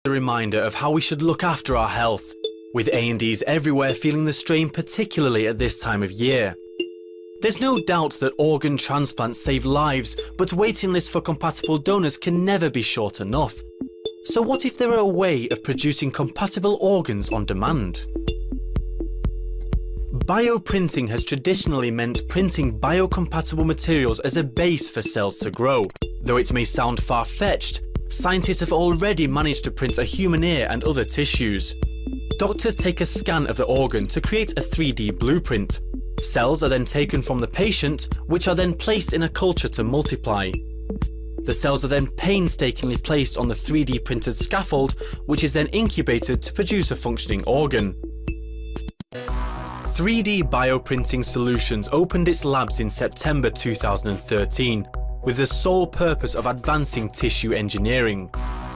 A reminder of how we should look after our health, with A&Es everywhere feeling the strain, particularly at this time of year. There's no doubt that organ transplants save lives, but waiting lists for compatible donors can never be short enough. So what if there were a way of producing compatible organs on demand? Bioprinting has traditionally meant printing biocompatible materials as a base for cells to grow. Though it may sound far-fetched, scientists have already managed to print a human ear and other tissues. Doctors take a scan of the organ to create a 3D blueprint. Cells are then taken from the patient, which are then placed in a culture to multiply. The cells are then painstakingly placed on the 3D printed scaffold, which is then incubated to produce a functioning organ. 3D Bioprinting Solutions opened its labs in September 2013, with the sole purpose of advancing tissue engineering.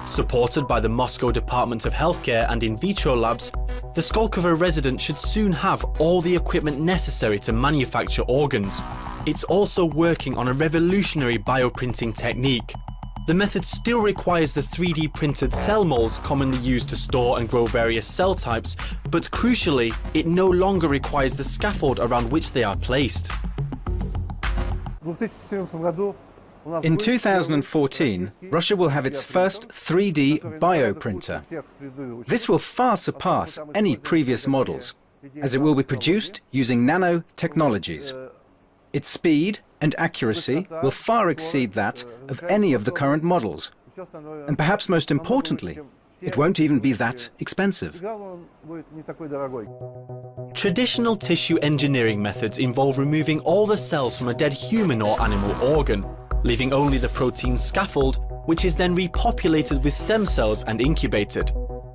Supported by the Moscow Department of Healthcare and in vitro labs, the Skolkovo resident should soon have all the equipment necessary to manufacture organs. It's also working on a revolutionary bioprinting technique. The method still requires the 3D printed cell molds commonly used to store and grow various cell types, but crucially, it no longer requires the scaffold around which they are placed. In 2014, Russia will have its first 3D bioprinter. This will far surpass any previous models, as it will be produced using nanotechnologies. Its speed and accuracy will far exceed that of any of the current models. And perhaps most importantly, it won't even be that expensive. Traditional tissue engineering methods involve removing all the cells from a dead human or animal organ, leaving only the protein scaffold, which is then repopulated with stem cells and incubated.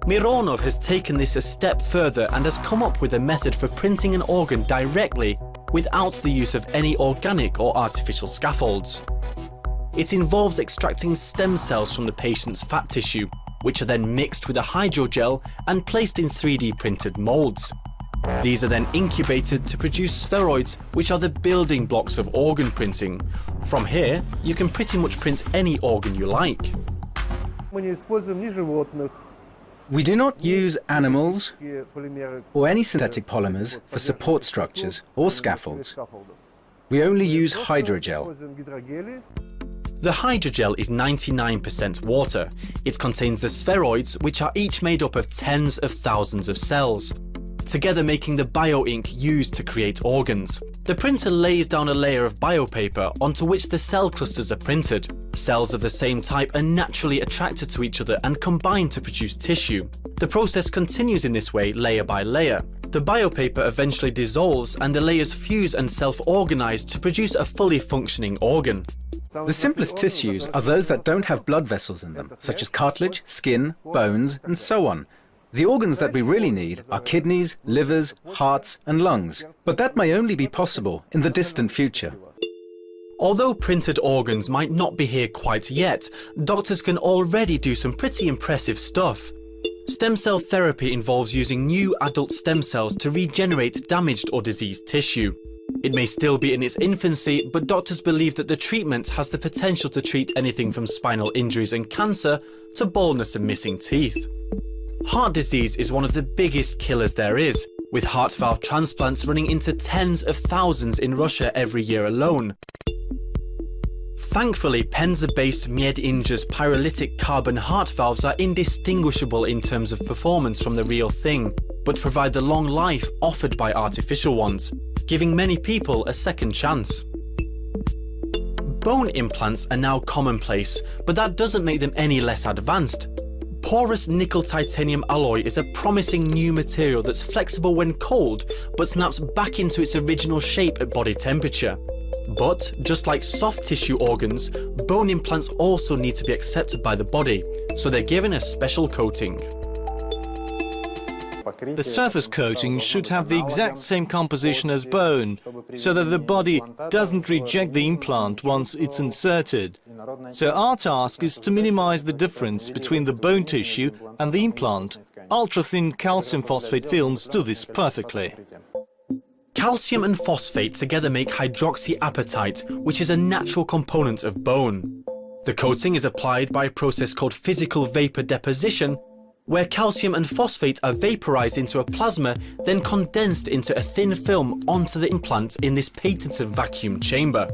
Mironov has taken this a step further and has come up with a method for printing an organ directly without the use of any organic or artificial scaffolds. It involves extracting stem cells from the patient's fat tissue, which are then mixed with a hydrogel and placed in 3D printed molds. These are then incubated to produce spheroids, which are the building blocks of organ printing. From here, you can pretty much print any organ you like. We do not use animals or any synthetic polymers for support structures or scaffolds. We only use hydrogel. The hydrogel is 99% water. It contains the spheroids, which are each made up of tens of thousands of cells, together making the bioink used to create organs. The printer lays down a layer of biopaper onto which the cell clusters are printed. Cells of the same type are naturally attracted to each other and combine to produce tissue. The process continues in this way, layer by layer. The biopaper eventually dissolves and the layers fuse and self-organize to produce a fully functioning organ. The simplest tissues are those that don't have blood vessels in them, such as cartilage, skin, bones, and so on. The organs that we really need are kidneys, livers, hearts, and lungs, but that may only be possible in the distant future. Although printed organs might not be here quite yet, doctors can already do some pretty impressive stuff. Stem cell therapy involves using new adult stem cells to regenerate damaged or diseased tissue. It may still be in its infancy, but doctors believe that the treatment has the potential to treat anything from spinal injuries and cancer to baldness and missing teeth. Heart disease is one of the biggest killers there is, with heart valve transplants running into tens of thousands in Russia every year alone. Thankfully, Penza-based Miedinja's pyrolytic carbon heart valves are indistinguishable in terms of performance from the real thing, but provide the long life offered by artificial ones, giving many people a second chance. Bone implants are now commonplace, but that doesn't make them any less advanced. Porous nickel titanium alloy is a promising new material that's flexible when cold, but snaps back into its original shape at body temperature. But, just like soft tissue organs, bone implants also need to be accepted by the body, so they're given a special coating. The surface coating should have the exact same composition as bone, so that the body doesn't reject the implant once it's inserted. So our task is to minimize the difference between the bone tissue and the implant. Ultra-thin calcium phosphate films do this perfectly. Calcium and phosphate together make hydroxyapatite, which is a natural component of bone. The coating is applied by a process called physical vapor deposition, where calcium and phosphate are vaporized into a plasma, then condensed into a thin film onto the implant in this patented vacuum chamber.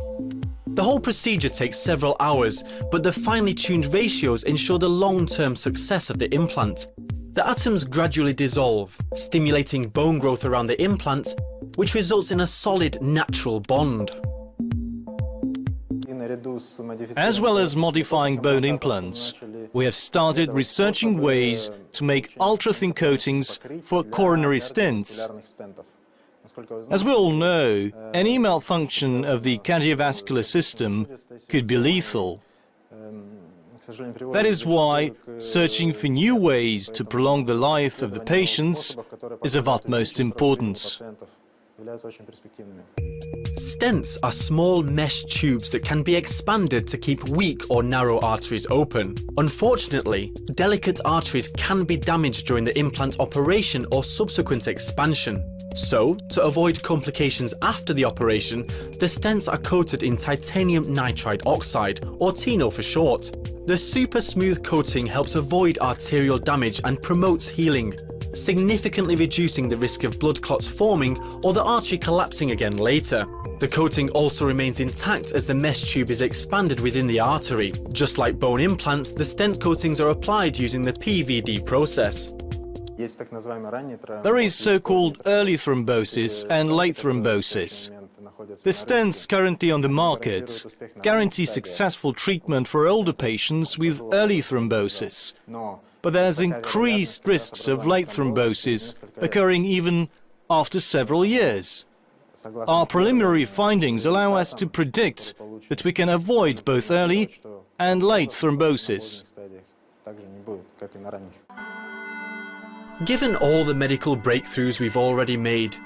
The whole procedure takes several hours, but the finely tuned ratios ensure the long-term success of the implant. The atoms gradually dissolve, stimulating bone growth around the implant, which results in a solid natural bond. As well as modifying bone implants, we have started researching ways to make ultra-thin coatings for coronary stents. As we all know, any malfunction of the cardiovascular system could be lethal. That is why searching for new ways to prolong the life of the patients is of utmost importance. Stents are small mesh tubes that can be expanded to keep weak or narrow arteries open. Unfortunately, delicate arteries can be damaged during the implant operation or subsequent expansion. So, to avoid complications after the operation, the stents are coated in titanium nitride oxide, or TiNO for short. The super smooth coating helps avoid arterial damage and promotes healing, significantly reducing the risk of blood clots forming or the artery collapsing again later. The coating also remains intact as the mesh tube is expanded within the artery. Just like bone implants, the stent coatings are applied using the PVD process. There is so-called early thrombosis and late thrombosis. The stents currently on the market guarantee successful treatment for older patients with early thrombosis. But there's increased risks of late thrombosis occurring even after several years. Our preliminary findings allow us to predict that we can avoid both early and late thrombosis. Given all the medical breakthroughs we've already made,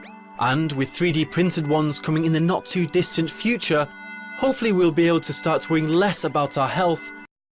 and with 3D printed ones coming in the not too distant future, hopefully we'll be able to start worrying less about our health